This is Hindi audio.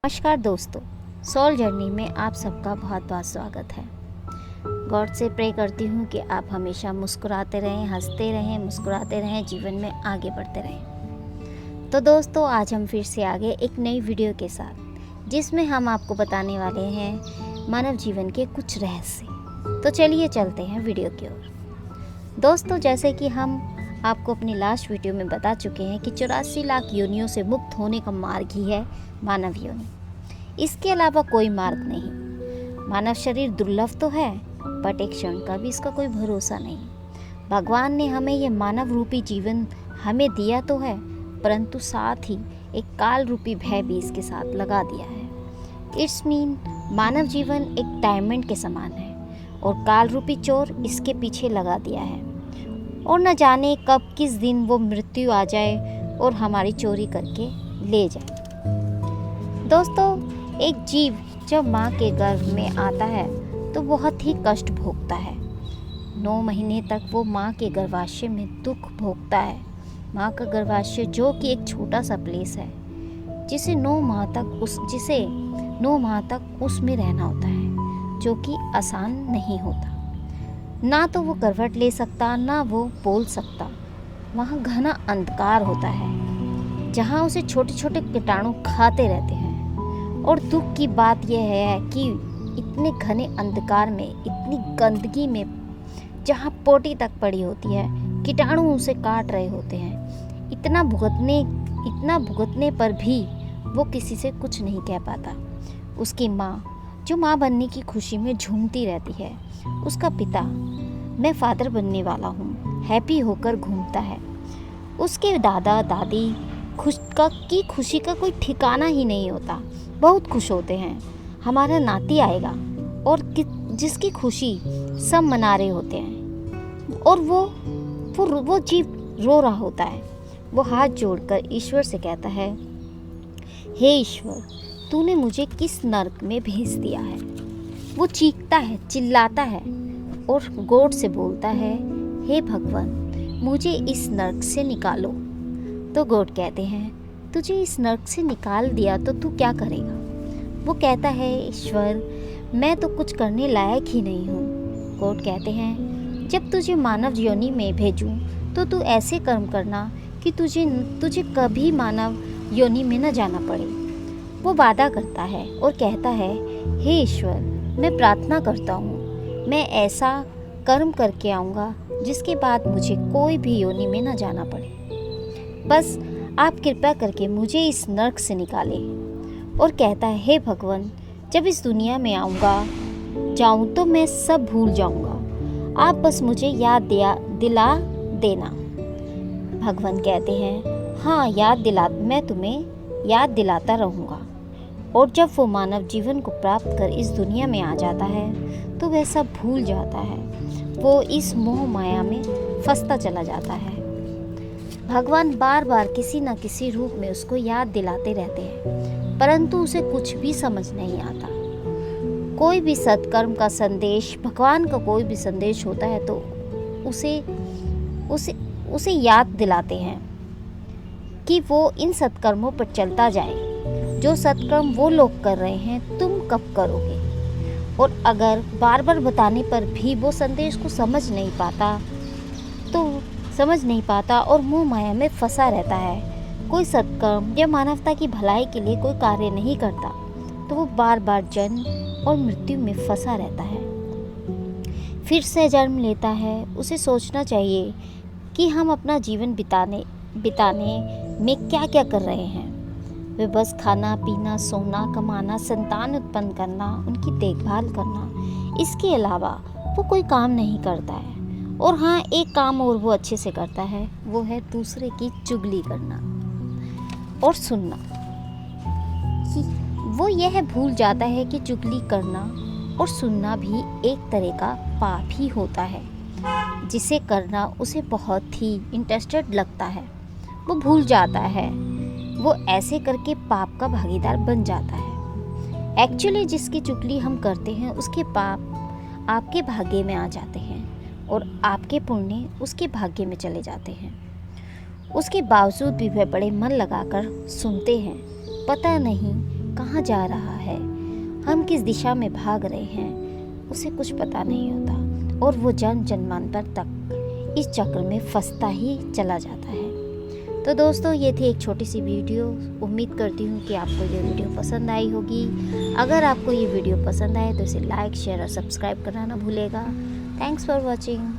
नमस्कार दोस्तों, सोल जर्नी में आप सबका बहुत बहुत स्वागत है। गॉड से प्रे करती हूँ कि आप हमेशा मुस्कुराते रहें, हंसते रहें, मुस्कुराते रहें, जीवन में आगे बढ़ते रहें। तो दोस्तों, आज हम फिर से आगे एक नई वीडियो के साथ, जिसमें हम आपको बताने वाले हैं मानव जीवन के कुछ रहस्य। तो चलिए चलते हैं वीडियो की ओर। दोस्तों, जैसे कि हम आपको अपनी लास्ट वीडियो में बता चुके हैं कि 84 लाख योनियों से मुक्त होने का मार्ग ही है मानव योनि। इसके अलावा कोई मार्ग नहीं। मानव शरीर दुर्लभ तो है, बट एक क्षण का भी इसका कोई भरोसा नहीं। भगवान ने हमें ये मानव रूपी जीवन हमें दिया तो है, परंतु साथ ही एक काल रूपी भय भी इसके साथ लगा दिया है। इट्स मीन मानव जीवन एक डायमंड के समान है और काल रूपी चोर इसके पीछे लगा दिया है, और न जाने कब किस दिन वो मृत्यु आ जाए और हमारी चोरी करके ले जाए। दोस्तों, एक जीव जब माँ के गर्भ में आता है तो बहुत ही कष्ट भोगता है। 9 महीने तक वो माँ के गर्भाशय में दुख भोगता है। माँ का गर्भाशय जो कि एक छोटा सा प्लेस है, जिसे 9 माह तक उसमें रहना होता है, जो कि आसान नहीं होता। ना तो वो करवट ले सकता, ना वो बोल सकता। वहाँ घना अंधकार होता है, जहाँ उसे छोटे छोटे कीटाणु खाते रहते हैं। और दुख की बात यह है कि इतने घने अंधकार में, इतनी गंदगी में, जहाँ पोटी तक पड़ी होती है, कीटाणु उसे काट रहे होते हैं। इतना भुगतने पर भी वो किसी से कुछ नहीं कह पाता। उसकी माँ, जो माँ बनने की खुशी में झूमती रहती है, उसका पिता, मैं फादर बनने वाला हूँ, हैप्पी होकर घूमता है। उसके दादा दादी की खुशी का कोई ठिकाना ही नहीं होता, बहुत खुश होते हैं हमारा नाती आएगा, और जिसकी खुशी सब मना रहे होते हैं। और वो जीव रो रहा होता है। वो हाथ जोड़कर ईश्वर से कहता है, हे ईश्वर, तूने मुझे किस नर्क में भेज दिया है। वो चीखता है, चिल्लाता है और गॉड से बोलता है, हे भगवान, मुझे इस नर्क से निकालो। तो गॉड कहते हैं, तुझे इस नर्क से निकाल दिया तो तू क्या करेगा। वो कहता है, ईश्वर, मैं तो कुछ करने लायक ही नहीं हूँ। गॉड कहते हैं, जब तुझे मानव योनि में भेजूँ तो तू ऐसे कर्म करना कि तुझे कभी मानव योनि में न जाना पड़े। वो वादा करता है और कहता है, हे ईश्वर, मैं प्रार्थना करता हूँ, मैं ऐसा कर्म करके आऊँगा जिसके बाद मुझे कोई भी योनि में न जाना पड़े। बस आप कृपा करके मुझे इस नर्क से निकाले। और कहता है, हे भगवान, जब इस दुनिया में जाऊँ तो मैं सब भूल जाऊँगा, आप बस मुझे याद दिला देना। भगवान कहते हैं, हाँ, मैं तुम्हें याद दिलाता रहूँगा। और जब वो मानव जीवन को प्राप्त कर इस दुनिया में आ जाता है तो वह सब भूल जाता है। वो इस मोह माया में फंसता चला जाता है। भगवान बार बार किसी न किसी रूप में उसको याद दिलाते रहते हैं, परंतु उसे कुछ भी समझ नहीं आता। कोई भी सत्कर्म का संदेश, भगवान का कोई भी संदेश होता है तो उसे याद दिलाते हैं कि वो इन सत्कर्मों पर चलता जाए। जो सत्कर्म वो लोग कर रहे हैं, तुम कब करोगे। और अगर बार बार बताने पर भी वो संदेश को समझ नहीं पाता और मोह माया में फंसा रहता है, कोई सत्कर्म या मानवता की भलाई के लिए कोई कार्य नहीं करता, तो वो बार बार जन्म और मृत्यु में फंसा रहता है। फिर से जन्म लेता है। उसे सोचना चाहिए कि हम अपना जीवन बिताने में क्या क्या कर रहे हैं। वे बस खाना पीना, सोना, कमाना, संतान उत्पन्न करना, उनकी देखभाल करना, इसके अलावा वो कोई काम नहीं करता है। और हाँ, एक काम और वो अच्छे से करता है, वो है दूसरे की चुगली करना और सुनना। वो यह भूल जाता है कि चुगली करना और सुनना भी एक तरह का पाप ही होता है, जिसे करना उसे बहुत ही इंटरेस्टेड लगता है। वो भूल जाता है, वो ऐसे करके पाप का भागीदार बन जाता है। एक्चुअली जिसकी चुगली हम करते हैं, उसके पाप आपके भाग्य में आ जाते हैं और आपके पुण्य उसके भाग्य में चले जाते हैं। उसके बावजूद भी वह बड़े मन लगाकर सुनते हैं। पता नहीं कहाँ जा रहा है, हम किस दिशा में भाग रहे हैं, उसे कुछ पता नहीं होता और वो जन्म जन्मांतर तक इस चक्र में फंसता ही चला जाता है। तो दोस्तों, ये थी एक छोटी सी वीडियो। उम्मीद करती हूँ कि आपको ये वीडियो पसंद आई होगी। अगर आपको ये वीडियो पसंद आए तो इसे लाइक, शेयर और सब्सक्राइब करना ना भूलेगा। Thanks for watching.